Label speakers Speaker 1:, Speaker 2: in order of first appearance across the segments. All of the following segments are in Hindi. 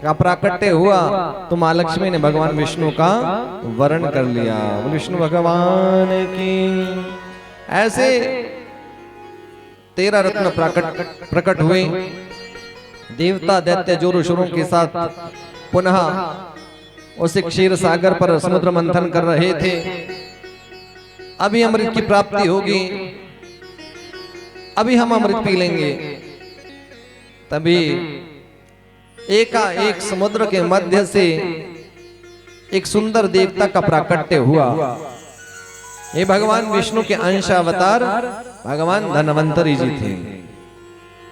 Speaker 1: का प्राकट्य हुआ तो माँ लक्ष्मी ने भगवान विष्णु का वर्ण कर लिया। विष्णु भगवान की ऐसे 13 रत्न प्रकट हुए। देवता दैत्य जोर शोरों के साथ पुनः उस क्षीर सागर पर समुद्र मंथन कर रहे थे। अभी अमृत की प्राप्ति होगी, अभी हम अमृत पी लेंगे। तभी एकाएक समुद्र के मध्य से एक सुंदर देवता का प्राकट्य हुआ। ये भगवान विष्णु के अंश अवतार भगवान धन्वंतरी जी थे।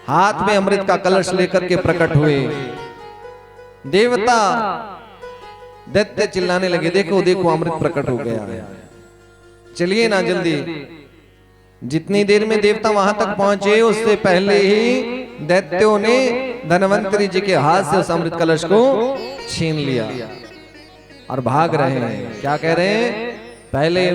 Speaker 1: हाथ में अमृत का कलश लेकर के प्रकट हुए। देवता दैत्य चिल्लाने लगे, देखो देखो अमृत प्रकट हो गया है, चलिए ना जल्दी। जितनी देर में देवता वहां तक पहुंचे उससे पहले ही दैत्यों ने धन्वंतरी जी के हाथ से उस अमृत कलश को छीन लिया और भाग रहे हैं। क्या कह रहे हैं? पहले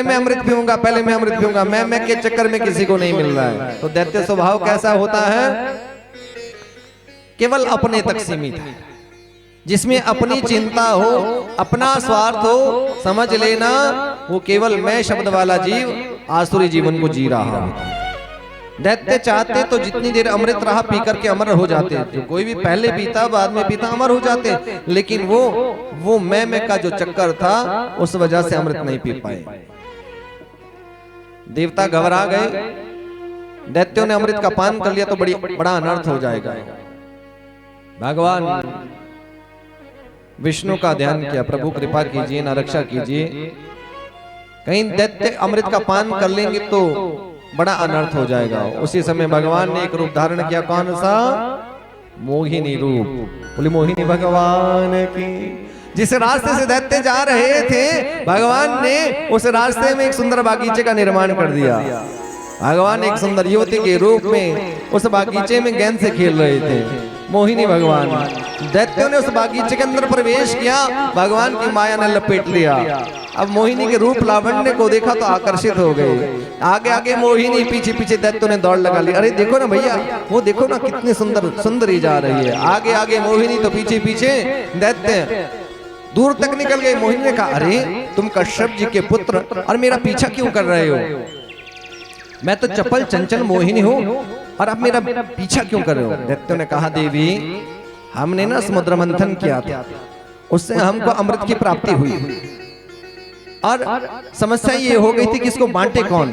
Speaker 1: मैं अमृत पीऊंगा, पहले मैं अमृत पीऊंगा। मैं के चक्कर में किसी को नहीं मिल रहा है। तो दैत्य स्वभाव कैसा होता है? केवल अपने तक सीमित है। जिसमें अपनी चिंता हो, अपना स्वार्थ हो, समझ लेना वो केवल मैं शब्द वाला जीव आसुरी जीवन को जी रहा होता है। दैत्य चाहते तो जितनी देर अमृत रहा पी करके अमर हो जाते। जो कोई भी पहले पीता बाद में पीता अमर हो जाते, लेकिन वो मैं का जो चक्कर था उस वजह से अमृत नहीं पी पाए। देवता घबरा गए। दैत्यों ने अमृत का पान कर लिया तो बड़ा अनर्थ हो जाएगा। भगवान विष्णु का ध्यान किया, प्रभु कृपा कीजिए ना, रक्षा कीजिए, कहीं दैत्य अमृत का पान कर लेंगे तो बड़ा अनर्थ हो जाएगा। उसी समय भगवान ने एक रूप धारण किया। कौन सा? मोहिनी रूप। बोली मोहिनी भगवान की। जिस रास्ते से दैत्य जा रहे थे भगवान ने उस रास्ते में एक सुंदर बागीचे का निर्माण कर दिया। भगवान एक सुंदर युवती के रूप में उस बागीचे में गेंद से खेल रहे थे। मोहिनी भगवान। दैत्यों ने उस बागीचे के अंदर प्रवेश किया, भगवान की माया ने लपेट लिया। अब मोहिनी के रूप लावण्य को देखा तो आकर्षित हो गए। आगे आगे मोहिनी, पीछे पीछे दैत्यों ने दौड़ लगा ली। अरे देखो ना भैया, वो देखो ना कितनी सुंदरी जा रही है। आगे आगे मोहिनी तो पीछे पीछे दैत्य। दूर तक निकल गए। मोहिनी ने कहा, अरे तुम कश्यप जी के पुत्र और मेरा पीछा क्यों कर रहे हो? मैं तो चपल चंचल मोहिनी हूँ और अब मेरा पीछा क्यों कर रहे हो? दैत्यों ने कहा, देवी हमने ना समुद्र मंथन किया था, उससे हमको अमृत की प्राप्ति हुई और समस्या ये हो गई थी कि इसको बांटे कौन।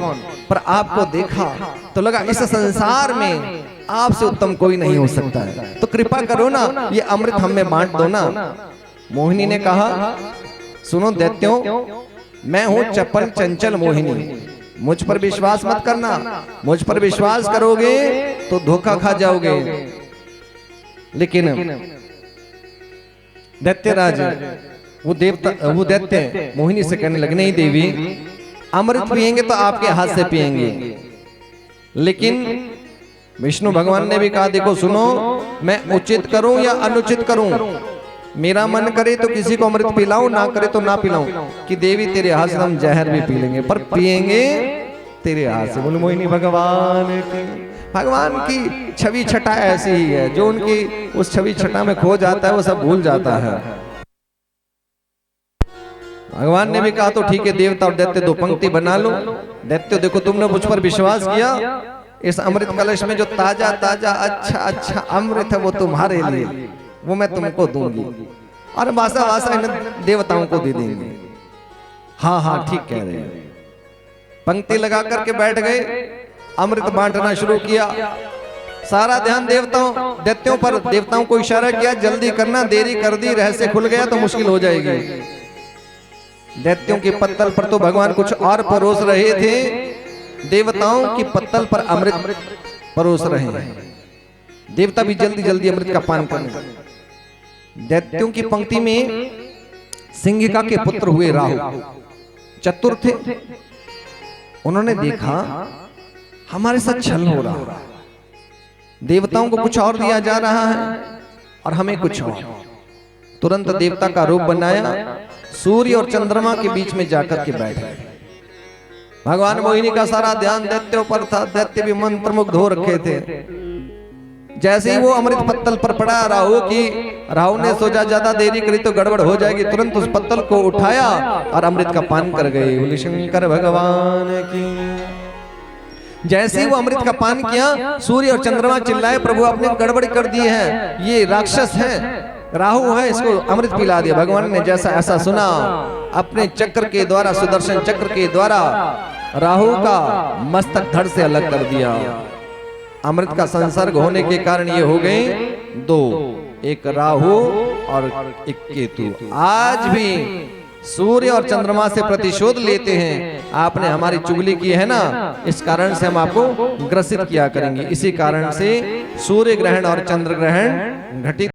Speaker 1: पर आपको देखा तो लगा इस संसार में आपसे उत्तम कोई नहीं हो सकता है, तो कृपा करो ना ये अमृत हमें बांट दो ना। मोहिनी ने कहा, सुनो दैत्यों, मैं हूं चपल चंचल मोहिनी, मुझ पर विश्वास मत करना। मुझ पर विश्वास करोगे तो धोखा खा जाओगे। लेकिन दैत्यराज वो दैत्य मोहिनी से कहने लगे, नहीं देवी, अमृत पिएंगे तो आपके हाथ से पिएंगे। लेकिन विष्णु भगवान ने भी कहा, देखो सुनो, मैं उचित करूं या अनुचित करूं, मेरा मन करे तो किसी को अमृत पिलाऊं, ना करे तो ना पिलाऊं, कि देवी तेरे हाथ से हम जहर भी पी लेंगे पर पिएंगे तेरे हाथ से। बोले मोहिनी भगवान की छवि छटा ऐसी ही है, जो उनकी उस छवि छटा में खो जाता है वो सब भूल जाता है। भगवान ने भी कहा तो ठीक है, देवता और दैत्य दो पंक्ति बना लो। दैत्य देखो, तुमने मुझ पर विश्वास किया, इस अमृत कलश में जो ताजा ताजा अच्छा अमृत है वो तुम्हारे लिए, वो मैं तुमको दूंगी और वासा वासा इन देवताओं को दे देंगे। हाँ हाँ ठीक कह रहे हैं। पंक्ति लगा करके बैठ गए, अमृत बांटना शुरू किया। सारा ध्यान दैत्यों पर। देवताओं को इशारा किया, जल्दी करना, देरी कर दी रहस्य खुल गया तो मुश्किल हो जाएगी। दैत्यों की पत्तल पर तो भगवान कुछ और परोस रहे थे, देवताओं की पत्तल पर अमृत परोस रहे हैं। देवता भी जल्दी जल्दी अमृत का पान करने। दैत्यों की पंक्ति में सिंहिका के पुत्र हुए राहु चतुर थे। उन्होंने देखा हमारे साथ छल हो रहा, देवताओं को कुछ और दिया जा रहा है और हमें कुछ और। तुरंत देवता का रूप बनाया, सूर्य और चंद्रमा के बीच में जाकर के बैठ गए। भगवान मोहिनी का सारा ध्यान दैत्यों पर था। दैत्य भी मंत्रमुग्ध हो रखे थे। जैसे ही वो अमृत पत्तल पर पड़ा राहु ने सोचा ज्यादा देरी करी तो गड़बड़ हो जाएगी, तुरंत उस पत्तल को उठाया और अमृत का पान कर गए। बोले शंकर भगवान की। जैसे ही वो अमृत का पान किया, सूर्य और चंद्रमा चिल्लाए, प्रभु आपने गड़बड़ कर दी है, ये राक्षस है, राहु है, इसको अमृत पिला दिया। भगवान ने जैसा ऐसा सुना, अपने चक्र के द्वारा, सुदर्शन चक्र के द्वारा राहु का मस्तक धड़ से अलग कर दिया। अमृत का संसर्ग होने के कारण ये हो गए दो, एक राहु और एक केतु। आज भी सूर्य और चंद्रमा से प्रतिशोध लेते हैं। आपने हमारी चुगली की है ना, इस कारण से हम आपको ग्रसित किया करेंगे। इसी कारण से सूर्य ग्रहण और चंद्र ग्रहण घटित